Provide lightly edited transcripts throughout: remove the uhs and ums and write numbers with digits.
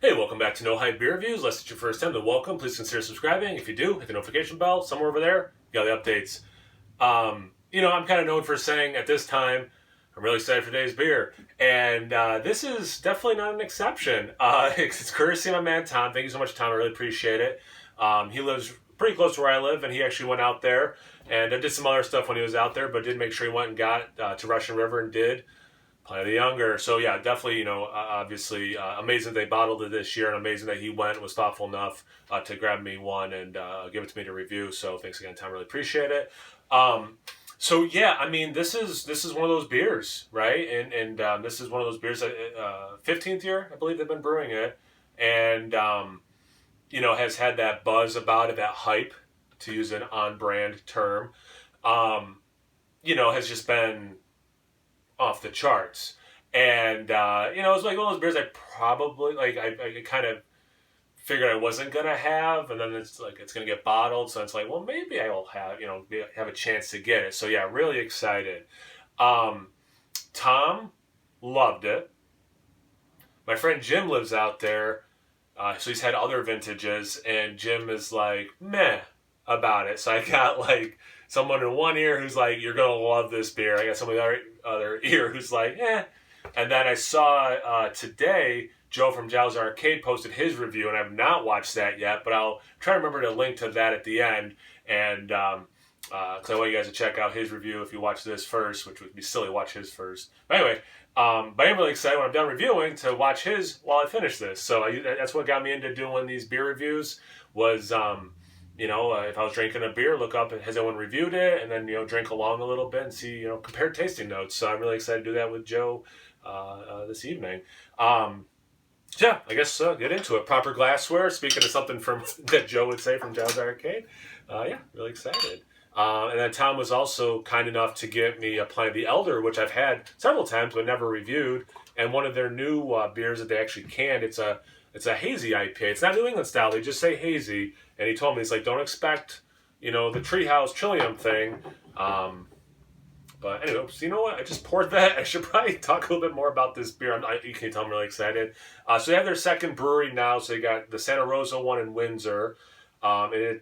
Hey, welcome back to No Hype Beer Reviews. Unless it's your first time, then welcome. Please consider subscribing. If you do, hit the notification bell somewhere over there. You got the updates. I'm kind of known for saying at this time, I'm really excited for today's beer. And this is definitely not an exception. It's courtesy of my man, Tom. Thank you so much, Tom. I really appreciate it. He lives pretty close to where I live, and he actually went out there and did some other stuff when he was out there, but did make sure he went and got to Russian River and did Pliny the Younger. So yeah, definitely, obviously amazing they bottled it this year, and amazing that he went and was thoughtful enough to grab me one and give it to me to review. So thanks again, Tom. Really appreciate it. So yeah, I mean, this is one of those beers, right? And this is one of those beers that 15th year, I believe they've been brewing it, and has had that buzz about it, that hype, to use an on-brand term. Has just been off the charts. And, it was like one of those beers I probably, I kind of figured I wasn't going to have. And then it's like, it's going to get bottled. So it's like, well, maybe I will have, have a chance to get it. So yeah, really excited. Tom loved it. My friend Jim lives out there. So he's had other vintages. And Jim is like, meh about it. So I got like someone in one ear who's like, you're going to love this beer. I got someone in the other ear who's like, eh. And then I saw today, Joe from Jow's Arcade posted his review, and I've not watched that yet, but I'll try to remember to link to that at the end. And because I want you guys to check out his review if you watch this first, which would be silly to watch his first. But anyway, but I'm really excited when I'm done reviewing to watch his while I finish this. So that's what got me into doing these beer reviews was... if I was drinking a beer, look up, has anyone reviewed it? And then, drink along a little bit and see, compare tasting notes. So I'm really excited to do that with Joe this evening. Yeah, I guess get into it. Proper glassware, speaking of something from that Joe would say from Jow's Arcade. Yeah, really excited. And then Tom was also kind enough to give me a Pliny the Elder, which I've had several times but never reviewed. And one of their new beers that they actually canned, it's a hazy IPA. It's not New England style. They just say hazy. And he told me, he's like, don't expect, the Treehouse Trillium thing. But anyway, so you know what? I just poured that. I should probably talk a little bit more about this beer. You can tell I'm really excited. So they have their second brewery now. So they got the Santa Rosa one in Windsor.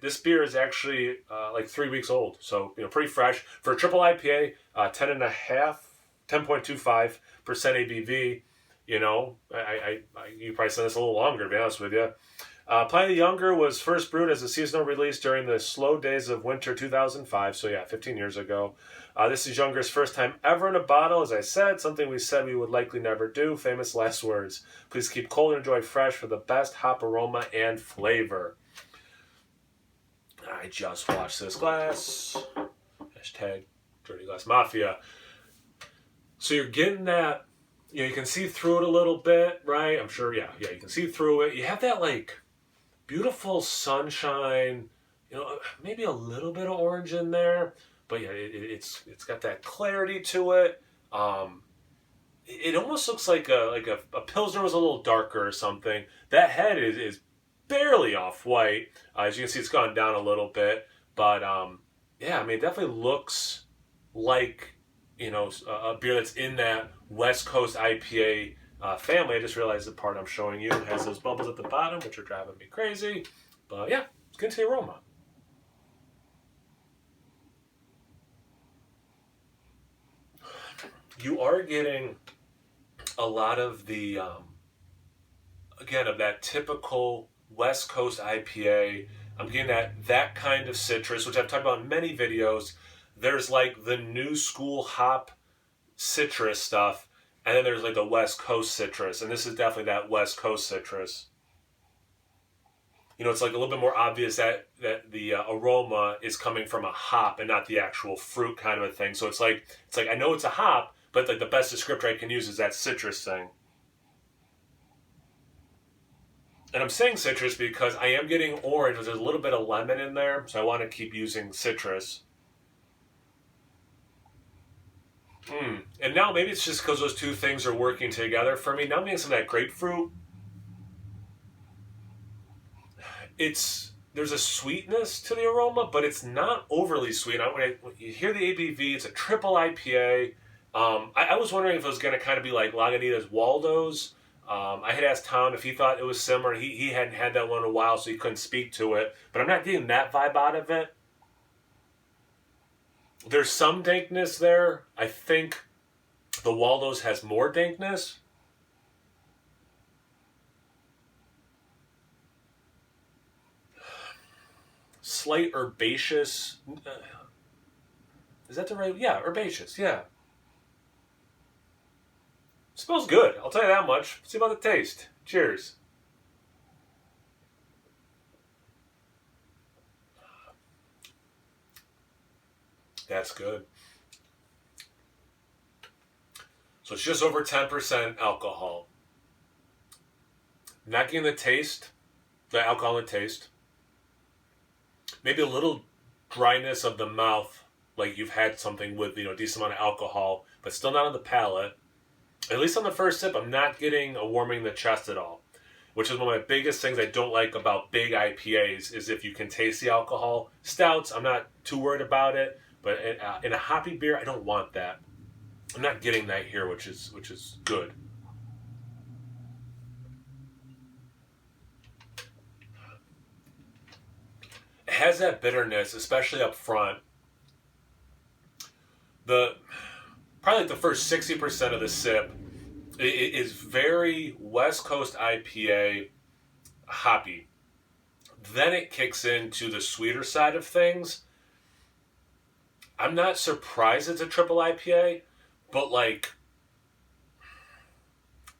This beer is actually like 3 weeks old. So, pretty fresh. For a triple IPA, 10.25% ABV. You probably said this a little longer, to be honest with you. Pliny the Younger was first brewed as a seasonal release during the slow days of winter 2005, so yeah, 15 years ago. This is Younger's first time ever in a bottle, as I said, something we said we would likely never do, famous last words. Please keep cold and enjoy fresh for the best hop aroma and flavor. I just washed this glass. Hashtag Dirty Glass Mafia. So you're getting that, you can see through it a little bit, right? I'm sure, yeah, you can see through it. You have that, beautiful sunshine, maybe a little bit of orange in there, but yeah, it's got that clarity to it. It almost looks like a Pilsner was a little darker or something. That head is barely off-white. As you can see, it's gone down a little bit, but yeah, I mean, it definitely looks like, a beer that's in that West Coast IPA family. I just realized the part I'm showing you has those bubbles at the bottom, which are driving me crazy. But yeah, let's get into the aroma. You are getting a lot of the, again, of that typical West Coast IPA. I'm getting that kind of citrus, which I've talked about in many videos. There's like the new school hop citrus stuff. And then there's like the West Coast citrus, and this is definitely that West Coast citrus. It's like a little bit more obvious that the aroma is coming from a hop and not the actual fruit kind of a thing. So it's like I know it's a hop, but like the best descriptor I can use is that citrus thing. And I'm saying citrus because I am getting orange, but there's a little bit of lemon in there, so I want to keep using citrus. And now maybe it's just because those two things are working together for me. Now I'm getting some of that grapefruit. There's a sweetness to the aroma, but it's not overly sweet. When you hear the ABV, it's a triple IPA. I was wondering if it was going to kind of be like Lagunitas Waldo's, I had asked Tom if he thought it was similar. He hadn't had that one in a while, so he couldn't speak to it. But I'm not getting that vibe out of it. There's some dankness there. I think the Waldo's has more dankness. Slight herbaceous. Is that the right? Yeah, herbaceous. Yeah. Smells good. I'll tell you that much. See about the taste. Cheers. That's good. So it's just over 10% alcohol. Not getting the taste, the alcohol and taste. Maybe a little dryness of the mouth, like you've had something with a decent amount of alcohol, but still not on the palate. At least on the first sip, I'm not getting a warming in the chest at all, which is one of my biggest things I don't like about big IPAs is if you can taste the alcohol. Stouts, I'm not too worried about it, but in a hoppy beer, I don't want that. I'm not getting that here, which is good. It has that bitterness, especially up front. The probably like the first 60% of the sip is very West Coast IPA hoppy. Then it kicks into the sweeter side of things. I'm not surprised it's a triple IPA, but like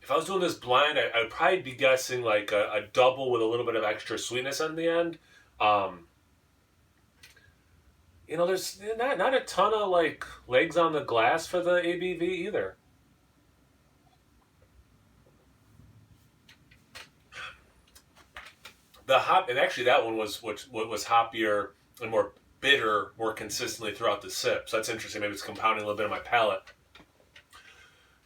if I was doing this blind, I'd probably be guessing like a double with a little bit of extra sweetness on the end. Um, there's not a ton of like legs on the glass for the ABV either. The hop, and actually that one was what was hoppier and more bitter more consistently throughout the sip. So that's interesting. Maybe it's compounding a little bit of my palate.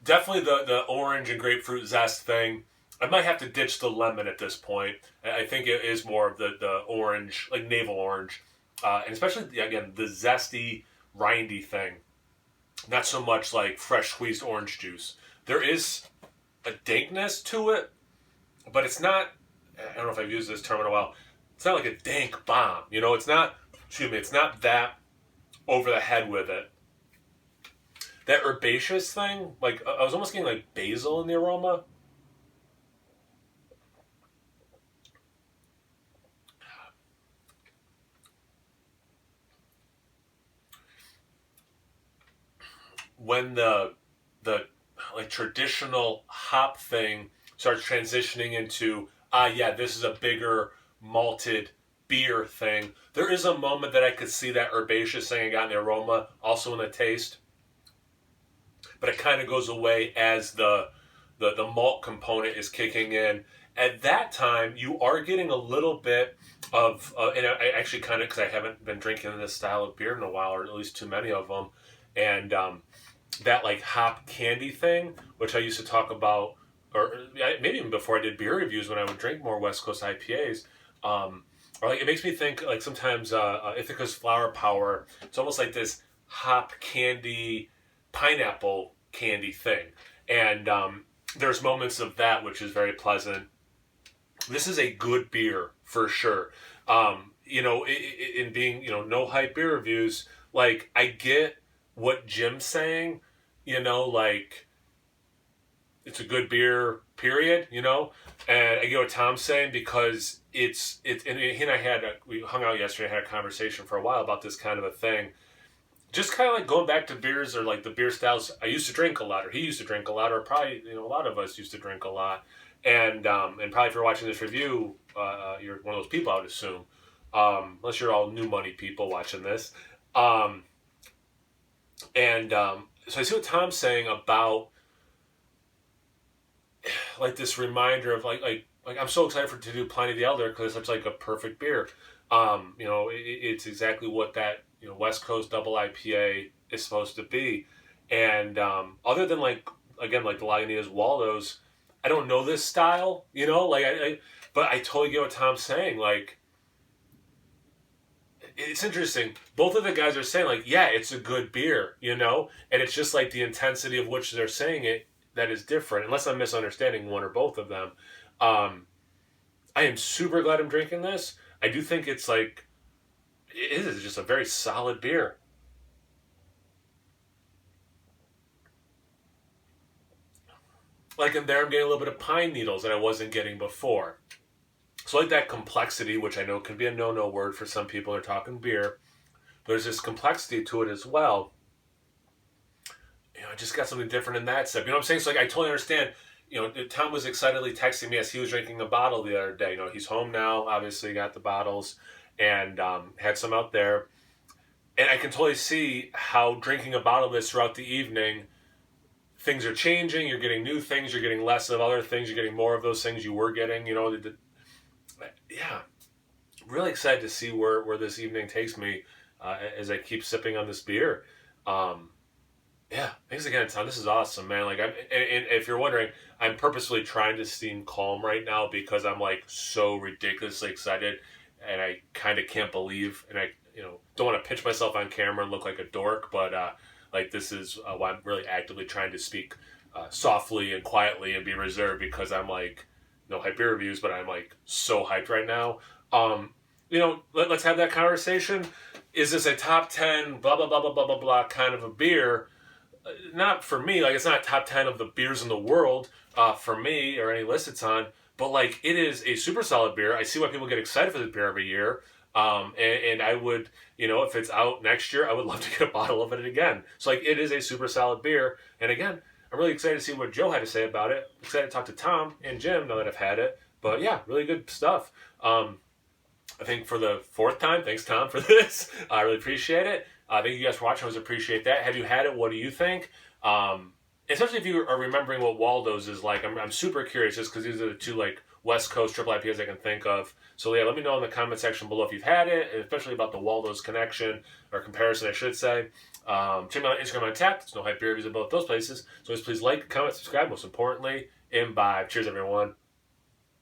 Definitely the orange and grapefruit zest thing. I might have to ditch the lemon at this point. I think it is more of the orange, like navel orange. And especially, again, the zesty, rindy thing. Not so much like fresh squeezed orange juice. There is a dankness to it, but it's not, I don't know if I've used this term in a while, it's not like a dank bomb. It's not, it's not that over the head with it. That herbaceous thing, like, I was almost getting like basil in the aroma. When the like traditional hop thing starts transitioning into yeah, this is a bigger malted beer thing. There is a moment that I could see that herbaceous thing I got in the aroma, also in the taste, but it kind of goes away as the malt component is kicking in. At that time, you are getting a little bit of, and I actually kind of, because I haven't been drinking this style of beer in a while, or at least too many of them, and that like hop candy thing, which I used to talk about, or maybe even before I did beer reviews when I would drink more West Coast IPAs. Or like it makes me think like sometimes Ithaca's Flower Power. It's almost like this hop candy, pineapple candy thing, and there's moments of that which is very pleasant. This is a good beer for sure. In being no hype beer reviews, like I get what Jim's saying, like it's a good beer, period, and I get what Tom's saying because it's and he and we hung out yesterday, had a conversation for a while about this kind of a thing. Just kind of like going back to beers or like the beer styles I used to drink a lot, or he used to drink a lot, or probably a lot of us used to drink a lot, and probably if you're watching this review, you're one of those people I would assume, unless you're all new money people watching this, so I see what Tom's saying about like this reminder of like I'm so excited to do Pliny the Elder because it's such like a perfect beer. It's exactly what that West Coast double IPA is supposed to be, and other than like again like the Lagunitas Waldos, I don't know this style, but I totally get what Tom's saying. Like it's interesting. Both of the guys are saying like, yeah, it's a good beer, and it's just like the intensity of which they're saying it that is different, unless I'm misunderstanding one or both of them. Um, I am super glad I'm drinking this. I do think it's like it is just a very solid beer. Like in there, I'm getting a little bit of pine needles that I wasn't getting before. So like that complexity, which I know can be a no-no word for some people who are talking beer. There's this complexity to it as well. I just got something different in that step. You know what I'm saying? So like I totally understand. Tom was excitedly texting me as he was drinking a bottle the other day. He's home now. Obviously, got the bottles and had some out there. And I can totally see how drinking a bottle of this throughout the evening, things are changing. You're getting new things. You're getting less of other things. You're getting more of those things you were getting. Yeah, really excited to see where this evening takes me as I keep sipping on this beer. Um, Yeah, thanks again, Tom. This is awesome, man. Like, and if you're wondering, I'm purposefully trying to seem calm right now because I'm like so ridiculously excited, and I kind of can't believe, and I, don't want to pitch myself on camera and look like a dork, but like this is why I'm really actively trying to speak softly and quietly and be reserved because I'm like, no hype beer reviews, but I'm like so hyped right now. Let's have that conversation. Is this a top 10 blah blah blah blah blah blah blah kind of a beer? Not for me, like it's not top 10 of the beers in the world for me or any list it's on, but like it is a super solid beer. I see why people get excited for this beer every year. And I would, if it's out next year, I would love to get a bottle of it again. So like it is a super solid beer. And again, I'm really excited to see what Joe had to say about it. Excited to talk to Tom and Jim now that I've had it. But yeah, really good stuff. I think for the fourth time, thanks Tom for this. I really appreciate it. Thank you guys for watching. I always appreciate that. Have you had it? What do you think? Especially if you are remembering what Waldo's is like. I'm super curious just because these are the two like West Coast triple IPAs I can think of. So yeah, let me know in the comment section below if you've had it, and especially about the Waldo's connection or comparison, I should say. Check me out on Instagram on tap. There's no hype beer reviews at both those places. So please like, comment, subscribe. Most importantly, imbibe. Cheers, everyone.